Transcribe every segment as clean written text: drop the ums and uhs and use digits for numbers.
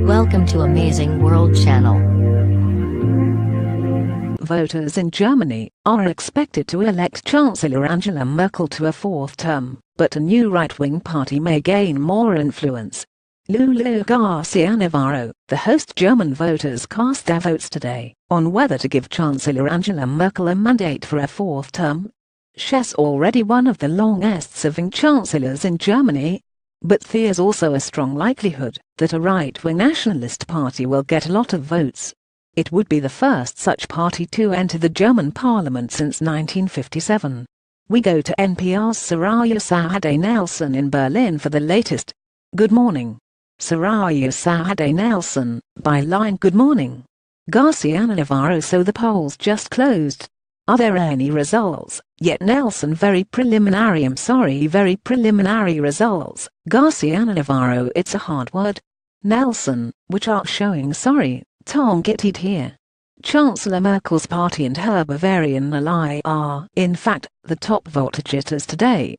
Welcome to Amazing World Channel. Voters in Germany are expected to elect Chancellor Angela Merkel to a fourth term, but a new right-wing party may gain more influence. LULU GARCIANAVARRO, the host German voters cast their votes today on whether to give Chancellor Angela Merkel a mandate for a fourth term. She's already one of the longest-serving chancellors in Germany, but there's also a strong likelihood that a right-wing nationalist party will get a lot of votes. It would be the first such party to enter the German parliament since 1957. We go to NPR's Soraya Saade Nelson in Berlin for the latest. Good morning. Soraya Saade Nelson, by line. Good morning. GARCIANAVARRO. So the polls just closed. Are there any results yet? Nelson. Very preliminary results. GARCIANAVARRO. It's a hard word. Nelson, which are showing. Tom get it here. Chancellor Merkel's party and her Bavarian ally are, in fact, the top vote getters today.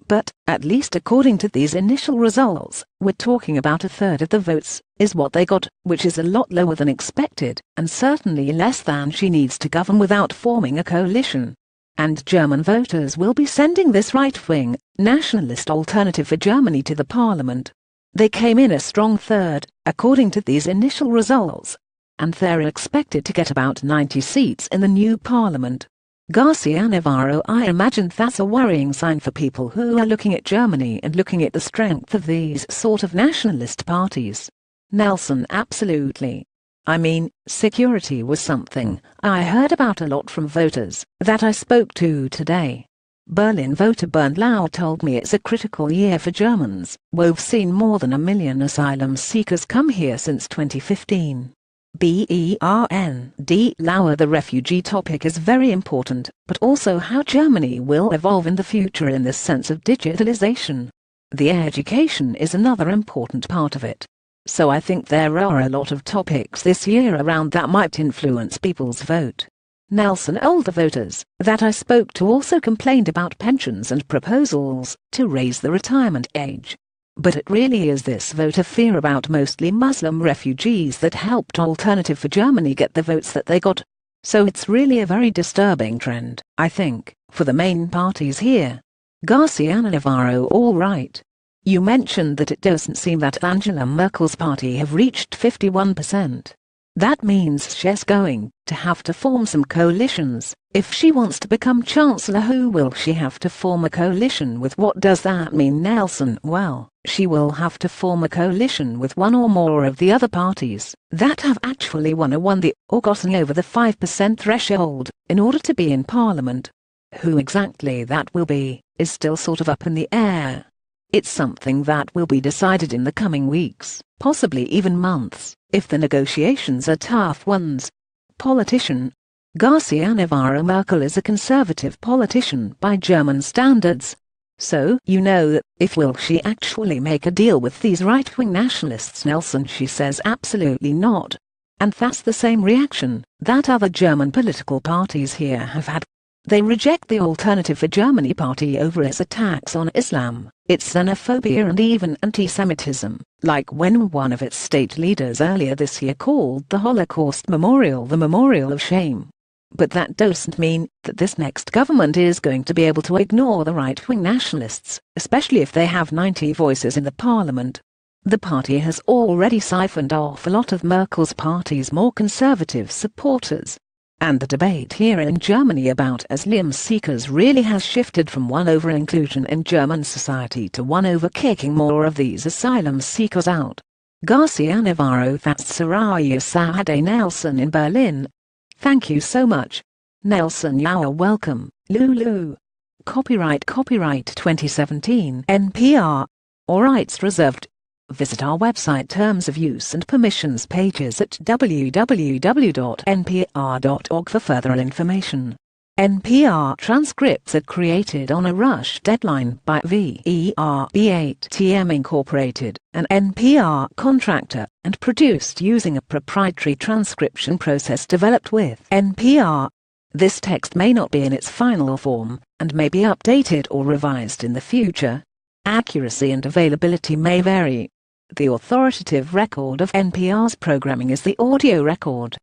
But, at least according to these initial results, we're talking about a third of the votes, is what they got, which is a lot lower than expected, and certainly less than she needs to govern without forming a coalition. And German voters will be sending this right-wing, nationalist alternative for Germany to the parliament. They came in a strong third, according to these initial results, and they're expected to get about 90 seats in the new parliament. GARCIANAVARRO. I imagine that's a worrying sign for people who are looking at Germany and looking at the strength of these sort of nationalist parties. Nelson. Absolutely. I mean, security was something I heard about a lot from voters that I spoke to today. Berlin voter Bernd Lau told me it's a critical year for Germans. We've seen more than 1 million asylum seekers come here since 2015. Bernd Lau. The refugee topic is very important, but also how Germany will evolve in the future in this sense of digitalization. The education is another important part of it. So I think there are a lot of topics this year around that might influence people's vote. Nelson. Older voters that I spoke to also complained about pensions and proposals to raise the retirement age. But it really is this voter fear about mostly Muslim refugees that helped Alternative for Germany get the votes that they got. So it's really a very disturbing trend, I think, for the main parties here. GARCIANAVARRO. All right. You mentioned that it doesn't seem that Angela Merkel's party have reached 51%. That means she's going to have to form some coalitions. If she wants to become chancellor, who will she have to form a coalition with? What does that mean, Nelson? Well, she will have to form a coalition with one or more of the other parties that have actually won or gotten over the 5% threshold in order to be in parliament. Who exactly that will be is still sort of up in the air. It's something that will be decided in the coming weeks, possibly even months, if the negotiations are tough ones. Politician. GARCIANAVARRO. Merkel is a conservative politician by German standards. So you know that if will she actually make a deal with these right-wing nationalists? Nelson. She says absolutely not. And that's the same reaction that other German political parties here have had. They reject the Alternative for Germany party over its attacks on Islam, its xenophobia and even anti-Semitism, like when one of its state leaders earlier this year called the Holocaust Memorial the Memorial of Shame. But that doesn't mean that this next government is going to be able to ignore the right-wing nationalists, especially if they have 90 voices in the parliament. The party has already siphoned off a lot of Merkel's party's more conservative supporters. And the debate here in Germany about asylum seekers really has shifted from one over inclusion in German society to one over kicking more of these asylum seekers out. GARCIANAVARRO. That's Soraya Saade Nelson in Berlin. Thank you so much. Nelson. You're welcome, Lulu. Copyright 2017 NPR. All rights reserved. Visit our website terms of use and permissions pages at www.npr.org for further information. NPR transcripts are created on a rush deadline by VERB8TM Incorporated, an NPR contractor, and produced using a proprietary transcription process developed with NPR. This text may not be in its final form, and may be updated or revised in the future. Accuracy and availability may vary. The authoritative record of NPR's programming is the audio record.